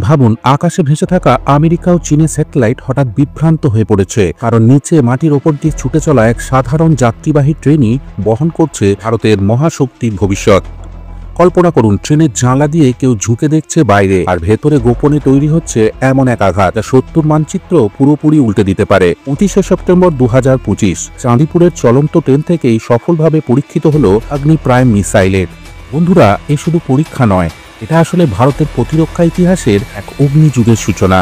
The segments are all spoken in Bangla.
ভাবুন, আকাশে ভেসে থাকা আমেরিকা ও চীনের স্যাটেলাইট হঠাৎ বিভ্রান্ত হয়ে পড়েছে, কারণ নিচে মাটির ওপর দিয়ে ছুটে চলা এক সাধারণ যাত্রীবাহী ট্রেনই বহন করছে ভারতের মহাশক্তির ভবিষ্যৎ। কল্পনা করুন, ট্রেনের জানলা দিয়ে কেউ ঝুঁকে দেখছে বাইরে, আর ভেতরে গোপনে তৈরি হচ্ছে এমন এক আঘাত যা শত্রুর মানচিত্র পুরোপুরি উল্টে দিতে পারে। 29শে সেপ্টেম্বর 2025 চাঁদিপুরের চলন্ত ট্রেন থেকেই সফলভাবে পরীক্ষিত হলো অগ্নি প্রাইম মিসাইলের। বন্ধুরা, এ শুধু পরীক্ষা নয়, এটা আসলে ভারতের প্রতিরক্ষা ইতিহাসের এক অগ্নিযুগের সূচনা।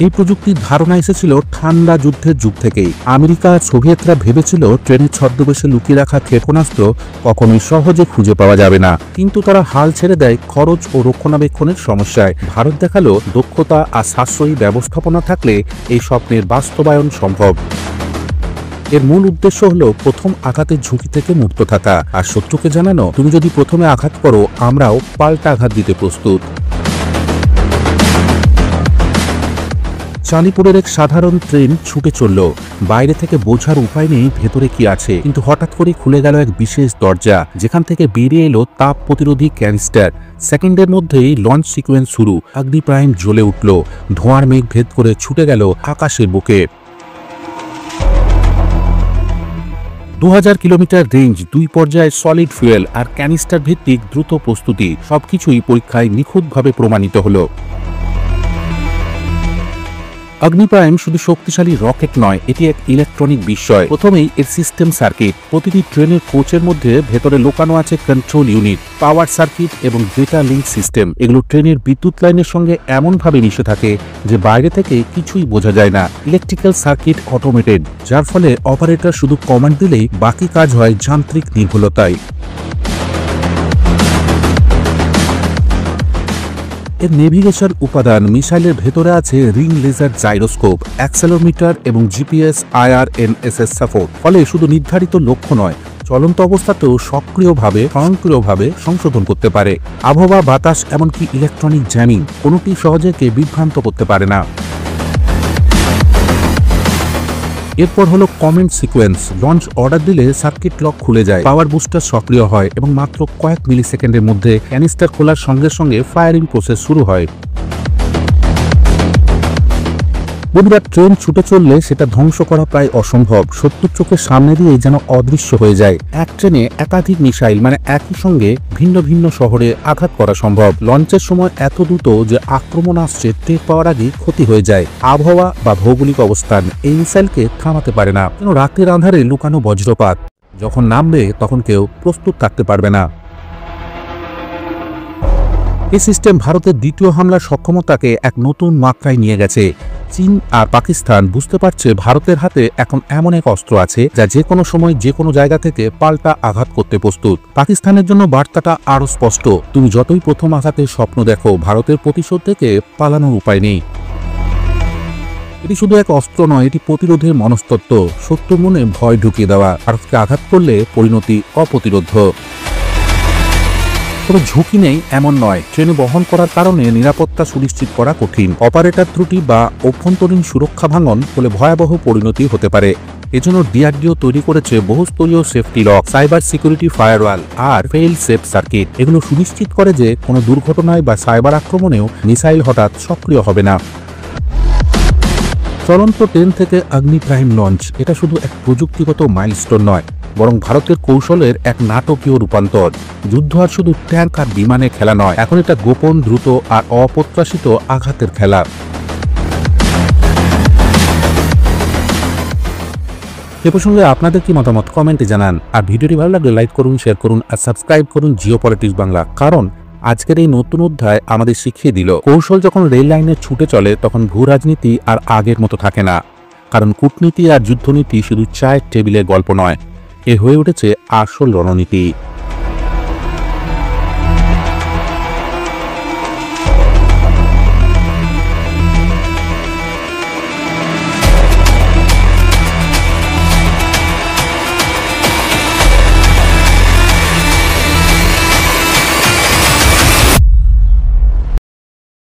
এই প্রযুক্তির ধারণা এসেছিল ঠান্ডা যুদ্ধের যুগ থেকেই। আমেরিকা আর সোভিয়েতরা ভেবেছিল ট্রেনের ছদ্মবেশে লুকিয়ে রাখা ক্ষেপণাস্ত্র কখনোই সহজে খুঁজে পাওয়া যাবে না, কিন্তু তারা হাল ছেড়ে দেয় খরচ ও রক্ষণাবেক্ষণের সমস্যায়। ভারত দেখালো দক্ষতা আর সাশ্রয়ী ব্যবস্থাপনা থাকলে এই স্বপ্নের বাস্তবায়ন সম্ভব। এর মূল উদ্দেশ্য হলো প্রথম আঘাতের ঝুঁকি থেকে মুক্ত থাকা আর শত্রুকে জানানো, তুমি যদি প্রথমে আঘাত করো, আমরাও পাল্টা আঘাত দিতে প্রস্তুত। চাঁদিপুরের এক সাধারণ ট্রেন ছুটে চলল। বাইরে থেকে বোঝার উপায় নেই ভেতরে কি আছে, কিন্তু হঠাৎ করে খুলে গেল এক বিশেষ দরজা, যেখান থেকে বেরিয়ে এলো তাপ প্রতিরোধী ক্যানিস্টার। সেকেন্ডের মধ্যেই লঞ্চ সিকোয়েন্স শুরু। অগ্নি প্রাইম জ্বলে উঠল, ধোঁয়ার মেঘ ভেদ করে ছুটে গেল আকাশের বুকে। 2000 কিলোমিটার রেঞ্জ, 2 পর্যায়ে সলিড ফুয়েল আর ক্যানিস্টার ভিত্তিক দ্রুত প্রস্তুতি, সবকিছুই পরীক্ষায় নিখুঁতভাবে প্রমাণিত হলো। অগ্নি প্রাইম শুধু শক্তিশালী রকেট নয়, এটি এক ইলেকট্রনিক বিস্ময়। প্রথমেই এর সিস্টেম সার্কিট। প্রতিটি ট্রেনের কোচের মধ্যে ভেতরে লুকানো আছে কন্ট্রোল ইউনিট, পাওয়ার সার্কিট এবং ডেটা লিঙ্ক সিস্টেম। এগুলো ট্রেনের বিদ্যুৎ লাইনের সঙ্গে এমনভাবে মিশে থাকে যে বাইরে থেকে কিছুই বোঝা যায় না। ইলেকট্রিক্যাল সার্কিট অটোমেটেড, যার ফলে অপারেটর শুধু কমান্ড দিলেই বাকি কাজ হয় যান্ত্রিক নির্ভুলতায়। এর নেভিগেশন উপাদান। মিসাইলের ভেতরে আছে রিং লেজার জাইরোস্কোপ, অ্যাক্সেলোমিটার এবং জিপিএস IRNSS সাপোর্ট। ফলে শুধু নির্ধারিত লক্ষ্য নয়, চলন্ত অবস্থাতেও স্বয়ংক্রিয়ভাবে সংশোধন করতে পারে। আবহাওয়া, বাতাস, এমনকি ইলেকট্রনিক জ্যামিং, কোনোটি সহজে কে বিভ্রান্ত করতে পারে না। এরপর হলো কমেন্ট সিকোয়েন্স। লঞ্চ অর্ডার দিলে সার্কিট লক খুলে যায়, পাওয়ার বুস্টার সক্রিয় হয় এবং মাত্র কয়েক মিলি সেকেন্ডের মধ্যে ক্যানিস্টার খোলার সঙ্গে সঙ্গে ফায়ারিং প্রসেস শুরু হয়। বন্ধুরা, ট্রেন ছুটে চললে সেটা ধ্বংস করা প্রায় অসম্ভব। শত্রুর চোখের সামনে দিয়ে যেন অদৃশ্য হয়ে যায়। এক ট্রেনে একাধিক মিসাইল, মানে একই সঙ্গে ভিন্ন ভিন্ন শহরে আঘাত করা সম্ভব। লঞ্চের সময় এত দ্রুত যে আক্রমণ আসছে টের পাওয়ার আগেই ক্ষতি হয়ে যায়। আবহাওয়া বা ভৌগোলিক অবস্থান এই মিসাইলকে থামাতে পারে না। কেন রাতের আঁধারে লুকানো বজ্রপাত, যখন নামবে তখন কেউ প্রস্তুত থাকতে পারবে না। এই সিস্টেম ভারতের দ্বিতীয় হামলার সক্ষমতাকে এক নতুন মাত্রায় নিয়ে গেছে। চীন আর পাকিস্তান বুঝতে পারছে ভারতের হাতে এখন এমন এক অস্ত্র আছে যা যে কোনো সময় যে কোনো জায়গা থেকে পাল্টা আঘাত করতে প্রস্তুত। পাকিস্তানের জন্য বার্তাটা আরও স্পষ্ট, তুমি যতই প্রথম আঘাতের স্বপ্ন দেখো, ভারতের প্রতিশোধ থেকে পালানোর উপায় নেই। এটি শুধু এক অস্ত্র নয়, এটি প্রতিরোধের মনস্তত্ত্ব। শত্রুর মনে ভয় ঢুকিয়ে দেওয়া, ভারতকে আঘাত করলে পরিণতি অপ্রতিরোধ্য। কোনো ঝুঁকি নেই এমন নয়, ট্রেনে বহন করার কারণে নিরাপত্তা সুনিশ্চিত করা কঠিন। অপারেটর ত্রুটি বা অভ্যন্তরীণ সুরক্ষা ভাঙন হলে ভয়াবহ পরিণতি হতে পারে। এজন্য DRDO তৈরি করেছে বহুস্তরীয় safety lock, cyber security firewall আর ফেইল সেফ সার্কিট। এগুলো সুনিশ্চিত করে যে কোনো দুর্ঘটনায় বা সাইবার আক্রমণেও মিসাইল হঠাৎ সক্রিয় হবে না। চলন্ত ট্রেন থেকে অগ্নি প্রাইম লঞ্চ, এটা শুধু এক প্রযুক্তিগত মাইলস্টোন নয়, বরং ভারতের কৌশলের এক নাটকীয় রূপান্তর। যুদ্ধ আর শুধু ট্যাঙ্ক আর বিমানে খেলা নয়, এখন এটা গোপন, দ্রুত আর অপ্রত্যাশিত আঘাতের খেলা। এ প্রসঙ্গে আপনাদের কি মতামত কমেন্টে জানান। আর ভিডিওটি ভালো লাগলে লাইক করুন, শেয়ার করুন আর সাবস্ক্রাইব করুন জিওপলিটিক্স বাংলা। কারণ আজকের এই নতুন অধ্যায় আমাদের শিখিয়ে দিল, কৌশল যখন রেল লাইনে ছুটে চলে তখন ভূ রাজনীতি আর আগের মতো থাকে না। কারণ কূটনীতি আর যুদ্ধনীতি শুধু চায়ের টেবিলের গল্প নয়, এ হয়ে উঠেছে আসল রণনীতি।